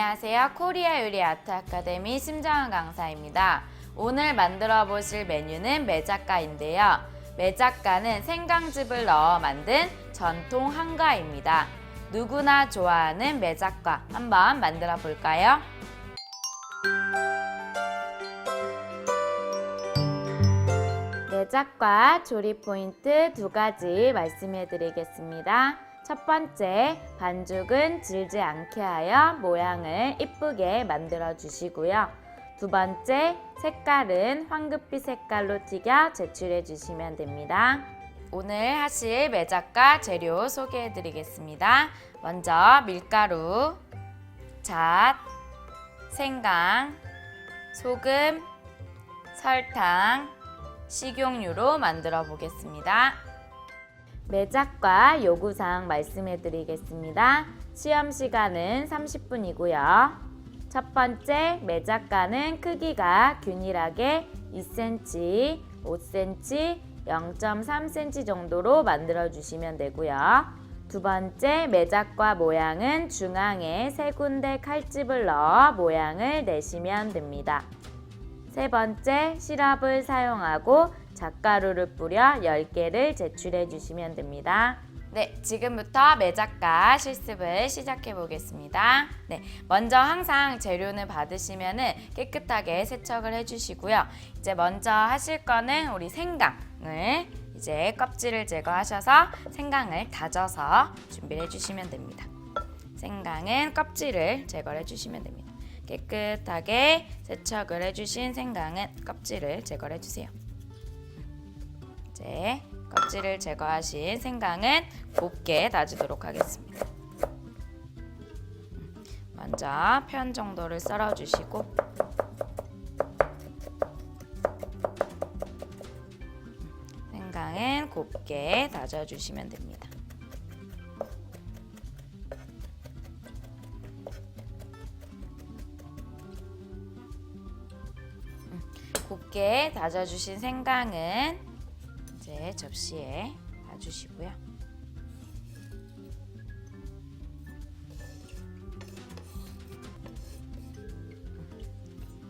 안녕하세요. 코리아 요리 아트 아카데미 심정은 강사입니다. 오늘 만들어 보실 메뉴는 메자과인데요. 메자과는 생강즙을 넣어 만든 전통 한과입니다. 누구나 좋아하는 메자과 한번 만들어 볼까요? 메자과 조리 포인트 2가지 말씀해 드리겠습니다. 첫 번째, 반죽은 질지 않게 하여 모양을 이쁘게 만들어 주시고요. 두 번째, 색깔은 황급빛 색깔로 튀겨 제출해 주시면 됩니다. 오늘 하실 메자과 재료 소개해 드리겠습니다. 먼저 밀가루, 잣, 생강, 소금, 설탕, 식용유로 만들어 보겠습니다. 메자과 요구사항 말씀해 드리겠습니다. 시험 시간은 30분이고요. 첫 번째, 메자과는 크기가 균일하게 2cm, 5cm, 0.3cm 정도로 만들어 주시면 되고요. 두 번째, 메자과 모양은 중앙에 3군데 칼집을 넣어 모양을 내시면 됩니다. 세 번째, 시럽을 사용하고 잣가루를 뿌려 10개를 제출해 주시면 됩니다. 네, 지금부터 메자과 실습을 시작해 보겠습니다. 네, 먼저 항상 재료는 받으시면 깨끗하게 세척을 해주시고요. 이제 먼저 하실 거는 우리 생강을 이제 껍질을 제거하셔서 생강을 다져서 준비를 해주시면 됩니다. 생강은 껍질을 제거해 주시면 됩니다. 깨끗하게 세척을 해주신 생강은 껍질을 제거해 주세요. 이제 껍질을 제거하신 생강은 곱게 다지도록 하겠습니다. 먼저 편 정도를 썰어주시고 생강은 곱게 다져주시면 됩니다. 곱게 다져주신 생강은 이제 접시에 놔주시고요.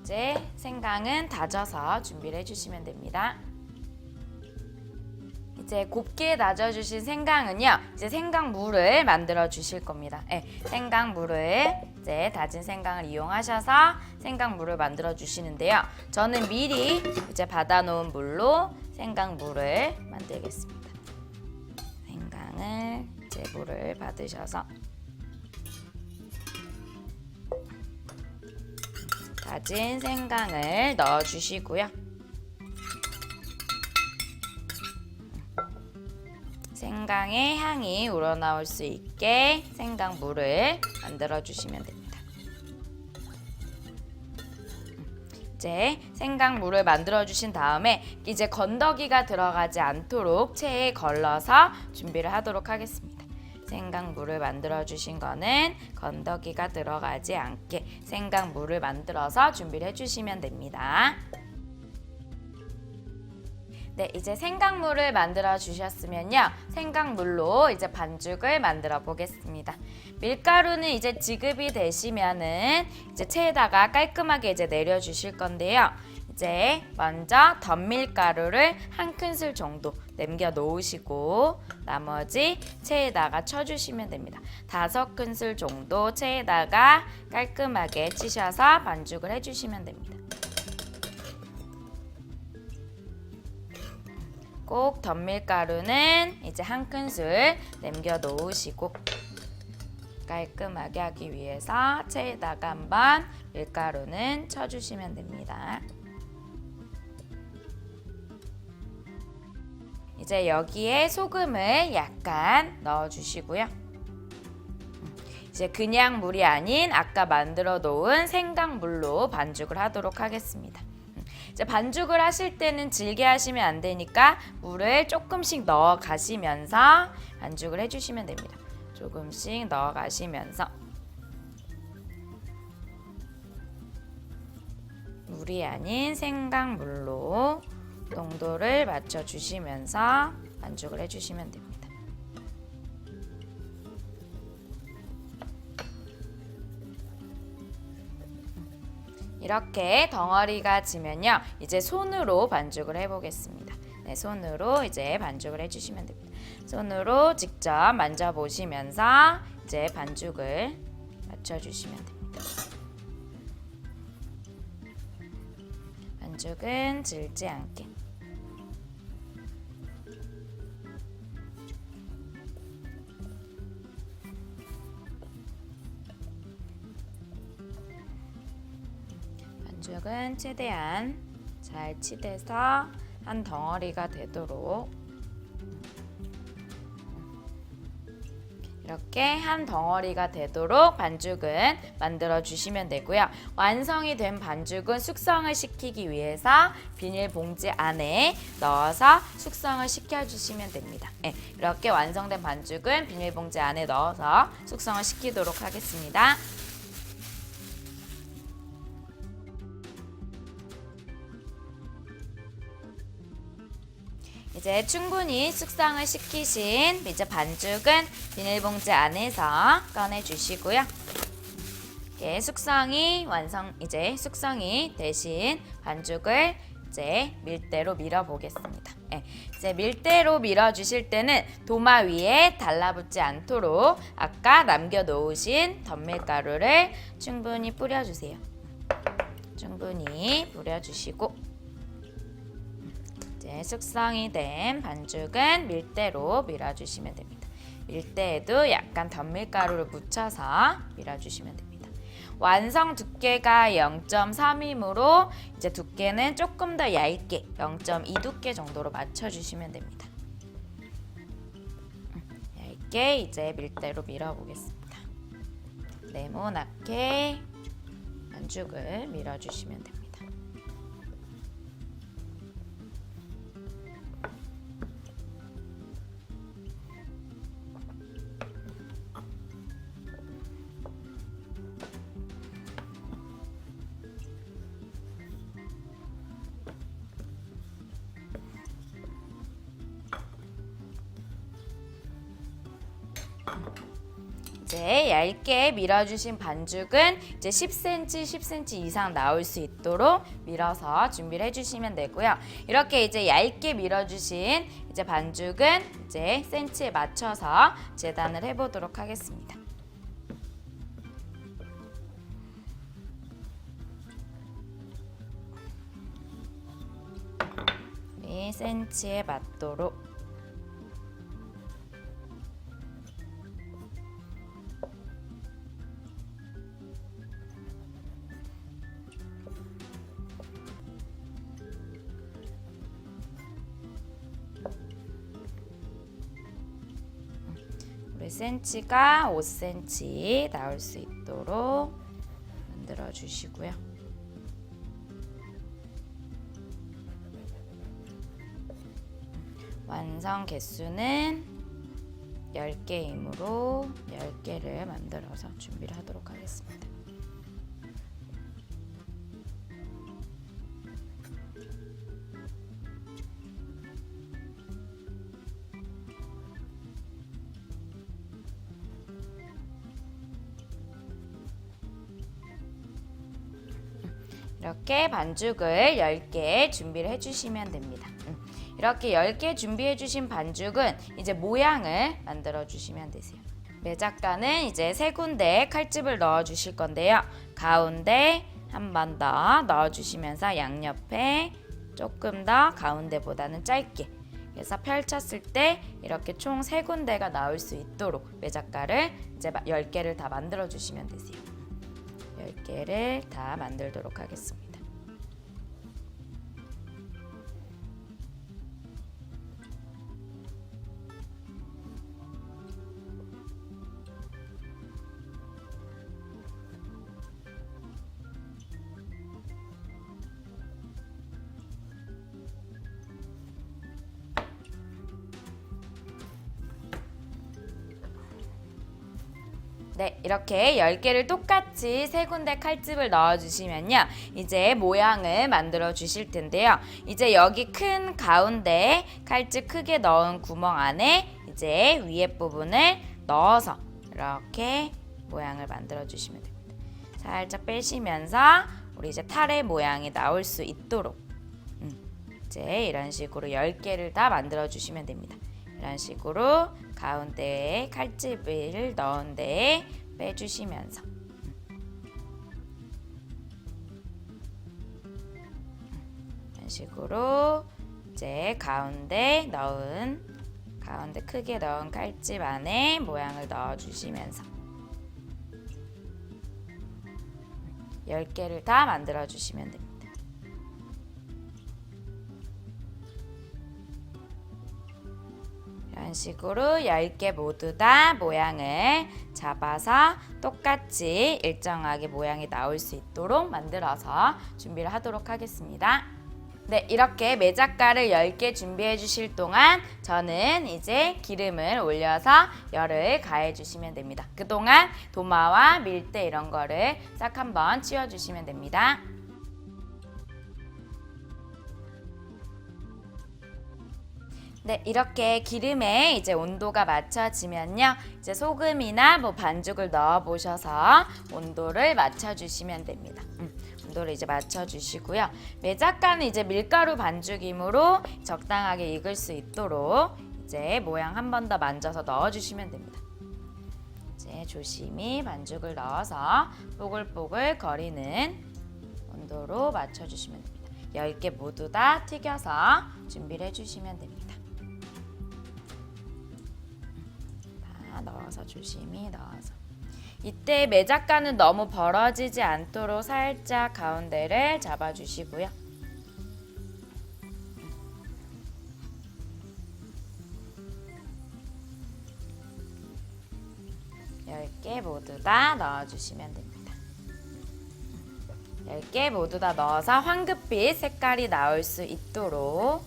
이제 생강은 다져서 준비를 해주시면 됩니다. 이제 곱게 다져주신 생강은요, 이제 생강물을 만들어 주실 겁니다. 네, 생강물을 이제 다진 생강을 이용하셔서 생강물을 만들어 주시는데요. 저는 미리 이제 받아놓은 물로 생강물을 만들겠습니다. 생강을 이제 물을 받으셔서 다진 생강을 넣어 주시고요. 생강의 향이 우러나올 수 있게 생강물을 만들어 주시면 됩니다. 이제 생강물을 만들어 주신 다음에 이제 건더기가 들어가지 않도록 체에 걸러서 준비를 하도록 하겠습니다. 생강물을 만들어 주신 거는 건더기가 들어가지 않게 생강물을 만들어서 준비를 해주시면 됩니다. 네, 이제 생강물을 만들어 주셨으면요, 생강물로 이제 반죽을 만들어 보겠습니다. 밀가루는 이제 지급이 되시면은 이제 체에다가 깔끔하게 이제 내려 주실 건데요. 이제 먼저 덧밀가루를 1큰술 정도 남겨 놓으시고 나머지 체에다가 쳐주시면 됩니다. 5큰술 정도 체에다가 깔끔하게 치셔서 반죽을 해주시면 됩니다. 꼭 덧밀가루는 이제 1큰술 남겨 놓으시고 깔끔하게 하기 위해서 체에다가 한번 밀가루는 쳐주시면 됩니다. 이제 여기에 소금을 약간 넣어주시고요. 이제 그냥 물이 아닌 아까 만들어 놓은 생강물로 반죽을 하도록 하겠습니다. 이제 반죽을 하실 때는 질게 하시면 안 되니까 물을 조금씩 넣어 가시면서 반죽을 해주시면 됩니다. 조금씩 넣어 가시면서 물이 아닌 생강물로 농도를 맞춰 주시면서 반죽을 해주시면 됩니다. 이렇게 덩어리가 지면요. 이제 손으로 반죽을 해보겠습니다. 네, 손으로 이제 반죽을 해주시면 됩니다. 손으로 직접 만져보시면서 이제 반죽을 맞춰주시면 됩니다. 반죽은 질지 않게. 반죽은 최대한 잘 치대서 한 덩어리가 되도록 이렇게 한 덩어리가 되도록 반죽은 만들어 주시면 되고요. 완성이 된 반죽은 숙성을 시키기 위해서 비닐봉지 안에 넣어서 숙성을 시켜주시면 됩니다. 네, 이렇게 완성된 반죽은 비닐봉지 안에 넣어서 숙성을 시키도록 하겠습니다. 이제 충분히 숙성을 시키신 이제 반죽은 비닐봉지 안에서 꺼내 주시고요. 이렇게 숙성이 되신 반죽을 이제 밀대로 밀어 보겠습니다. 네, 이제 밀대로 밀어 주실 때는 도마 위에 달라붙지 않도록 아까 남겨 놓으신 덧밀가루를 충분히 뿌려 주세요. 충분히 뿌려 주시고 숙성이 된 반죽은 밀대로 밀어주시면 됩니다. 밀대에도 약간 덧밀가루를 묻혀서 밀어주시면 됩니다. 완성 두께가 0.3이므로 이제 두께는 조금 더 얇게 0.2 두께 정도로 맞춰주시면 됩니다. 얇게 이제 밀대로 밀어보겠습니다. 네모나게 반죽을 밀어주시면 됩니다. 이제 얇게 밀어주신 반죽은 이제 10cm, 10cm 이상 나올 수 있도록 밀어서 준비를 해주시면 되고요. 이렇게 이제 얇게 밀어주신 이제 반죽은 이제 센치에 맞춰서 재단을 해보도록 하겠습니다. 이 센치에 맞도록 우리 센치가 5cm 나올 수 있도록 만들어 주시고요. 완성 개수는 10개이므로 10개를 만들어서 준비를 하도록 하겠습니다. 이렇게 반죽을 10개 준비를 해주시면 됩니다. 이렇게 10개 준비해 주신 반죽은 이제 모양을 만들어 주시면 되세요. 매작가는 이제 3군데 칼집을 넣어 주실 건데요. 가운데 한 번 더 넣어 주시면서 양옆에 조금 더 가운데보다는 짧게, 그래서 펼쳤을 때 이렇게 총 3군데가 나올 수 있도록 매작가를 이제 10개를 다 만들어 주시면 되세요. 10개를 다 만들도록 하겠습니다. 네, 이렇게 10개를 똑같이 3군데 칼집을 넣어주시면요. 이제 모양을 만들어 주실 텐데요. 이제 여기 큰 가운데 칼집 크게 넣은 구멍 안에 이제 위에 부분을 넣어서 이렇게 모양을 만들어 주시면 됩니다. 살짝 빼시면서 우리 이제 탈의 모양이 나올 수 있도록 이제 이런 식으로 10개를 다 만들어 주시면 됩니다. 이런 식으로 가운데에 칼집을 넣은 데에 빼주시면서 이런 식으로 이제 가운데 크게 넣은 칼집 안에 모양을 넣어 주시면서 10개를 다 만들어 주시면 됩니다. 이런 식으로 10개 모두 다 모양을 잡아서 똑같이 일정하게 모양이 나올 수 있도록 만들어서 준비를 하도록 하겠습니다. 네, 이렇게 매작가를 10개 준비해 주실 동안 저는 이제 기름을 올려서 열을 가해 주시면 됩니다. 그동안 도마와 밀대 이런 거를 싹 한번 치워 주시면 됩니다. 네, 이렇게 기름에 이제 온도가 맞춰지면요. 이제 소금이나 반죽을 넣어 보셔서 온도를 맞춰 주시면 됩니다. 온도를 이제 맞춰 주시고요. 매작가는 이제 밀가루 반죽이므로 적당하게 익을 수 있도록 이제 모양 한 번 더 만져서 넣어 주시면 됩니다. 이제 조심히 반죽을 넣어서 뽀글뽀글 거리는 온도로 맞춰 주시면 됩니다. 10개 모두 다 튀겨서 준비를 해 주시면 됩니다. 넣어서 조심히 넣어서 이때 매작가는 너무 벌어지지 않도록 살짝 가운데를 잡아주시고요. 10개 모두 다 넣어주시면 됩니다. 10개 모두 다 넣어서 황급빛 색깔이 나올 수 있도록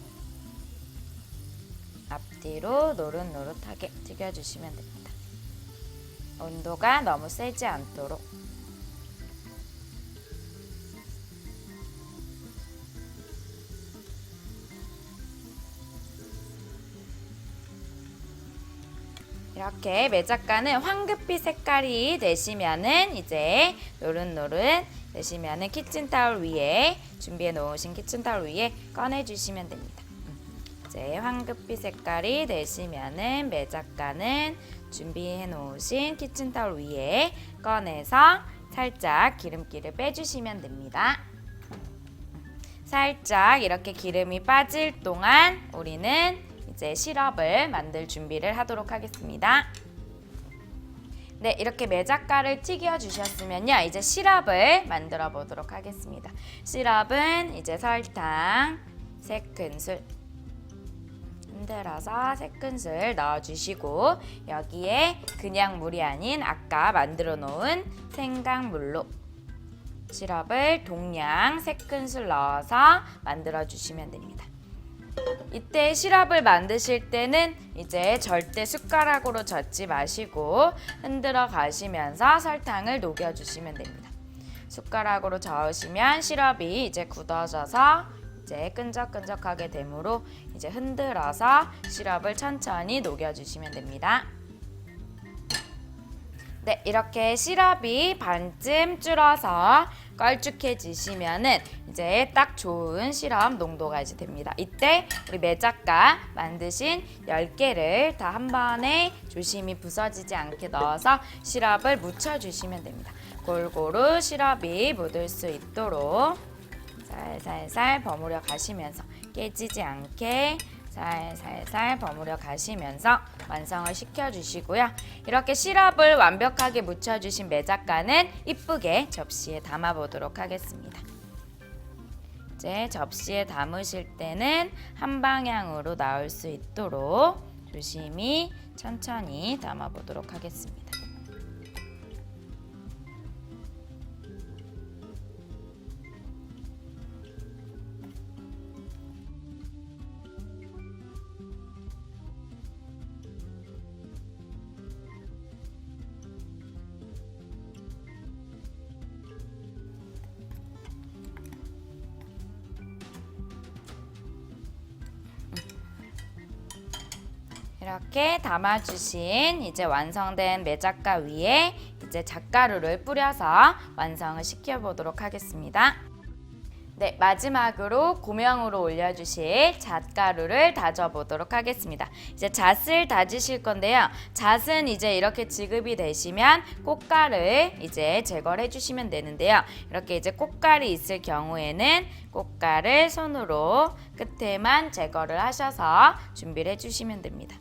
앞뒤로 노릇노릇하게 튀겨주시면 됩니다. 온도가 너무 세지 않도록 이렇게 매작가는 황급빛 색깔이 되시면은 이제 노릇노릇 되시면은 키친타올 위에 준비해 놓으신 키친타올 위에 꺼내 주시면 됩니다. 이제 황급빛 색깔이 되시면은 매작가는 준비해 놓으신 키친타올 위에 꺼내서 살짝 기름기를 빼주시면 됩니다. 살짝 이렇게 기름이 빠질 동안 우리는 이제 시럽을 만들 준비를 하도록 하겠습니다. 네, 이렇게 매작가를 튀겨 주셨으면요. 이제 시럽을 만들어 보도록 하겠습니다. 시럽은 이제 설탕 3큰술 흔들어서 3큰술 넣어주시고 여기에 그냥 물이 아닌 아까 만들어 놓은 생강물로 시럽을 동량 3큰술 넣어서 만들어 주시면 됩니다. 이때 시럽을 만드실 때는 이제 절대 숟가락으로 젓지 마시고 흔들어 가시면서 설탕을 녹여 주시면 됩니다. 숟가락으로 저으시면 시럽이 이제 굳어져서 이제 끈적끈적하게 되므로 이제 흔들어서 시럽을 천천히 녹여 주시면 됩니다. 네, 이렇게 시럽이 반쯤 줄어서 걸쭉해지시면은 이제 딱 좋은 시럽 농도가 이제 됩니다. 이때 우리 매작가 만드신 10개를 다 한 번에 조심히 부서지지 않게 넣어서 시럽을 묻혀주시면 됩니다. 골고루 시럽이 묻을 수 있도록 살살살 버무려 가시면서 깨지지 않게 살살살 버무려 가시면서 완성을 시켜주시고요. 이렇게 시럽을 완벽하게 묻혀주신 매작가는 이쁘게 접시에 담아 보도록 하겠습니다. 이제 접시에 담으실 때는 한 방향으로 나올 수 있도록 조심히 천천히 담아 보도록 하겠습니다. 이렇게 담아주신 이제 완성된 매작가 위에 이제 잣가루를 뿌려서 완성을 시켜보도록 하겠습니다. 네, 마지막으로 고명으로 올려주실 잣가루를 다져보도록 하겠습니다. 이제 잣을 다지실 건데요. 잣은 이제 이렇게 지급이 되시면 꽃가를 이제 제거를 해주시면 되는데요. 이렇게 이제 꽃갈이 있을 경우에는 꽃갈을 손으로 끝에만 제거를 하셔서 준비를 해주시면 됩니다.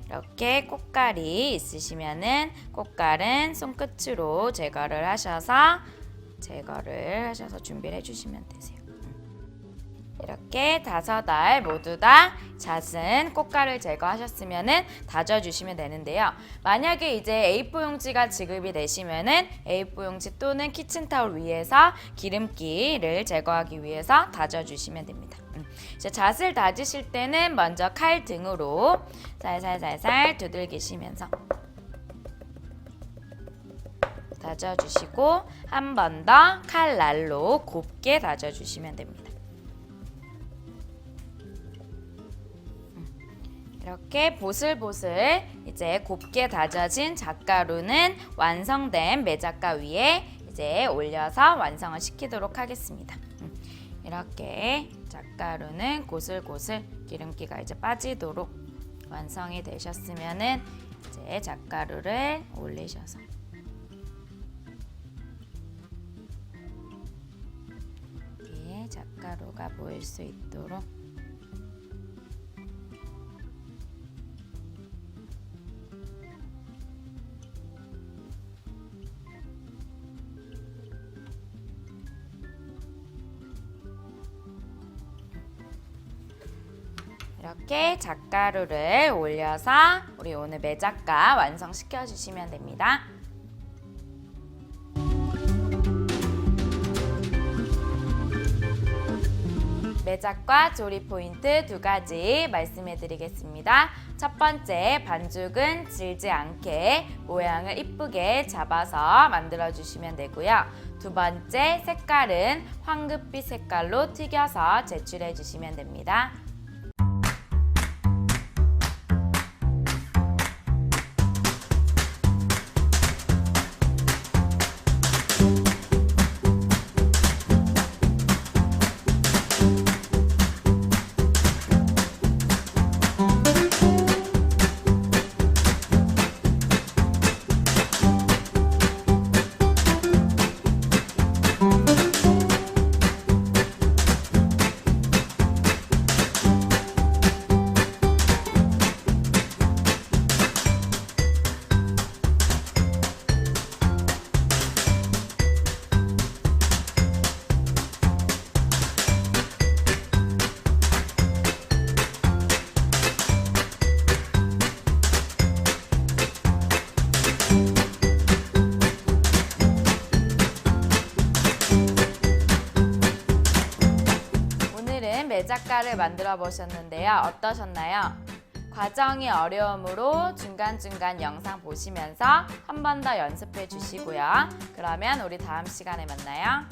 이렇게 꽃갈이 있으시면은 꽃갈은 손끝으로 제거를 하셔서 준비를 해주시면 되세요. 이렇게 5알 모두 다 잣은 꽃가를 제거하셨으면은 다져주시면 되는데요. 만약에 이제 A4 용지가 지급이 되시면은 A4 용지 또는 키친타올 위에서 기름기를 제거하기 위해서 다져주시면 됩니다. 이제 잣을 다지실 때는 먼저 칼 등으로 살살살살 두들기시면서 다져주시고 한 번 더 칼날로 곱게 다져주시면 됩니다. 이렇게 보슬보슬 이제 곱게 다져진 잣가루는 완성된 매작가 위에 이제 올려서 완성을 시키도록 하겠습니다. 이렇게 잣가루는 고슬고슬 기름기가 이제 빠지도록 완성이 되셨으면은 이제 잣가루를 올리셔서 잣가루가 보일 수 있도록 이렇게 잣가루를 올려서 우리 오늘 매작가 완성시켜 주시면 됩니다. 매작과 조리 포인트 2가지 말씀해 드리겠습니다. 첫 번째, 반죽은 질지 않게 모양을 이쁘게 잡아서 만들어 주시면 되고요. 두 번째, 색깔은 황금빛 색깔로 튀겨서 제출해 주시면 됩니다. 매작가를 만들어 보셨는데요. 어떠셨나요? 과정이 어려우므로 중간중간 영상 보시면서 한 번 더 연습해 주시고요. 그러면 우리 다음 시간에 만나요.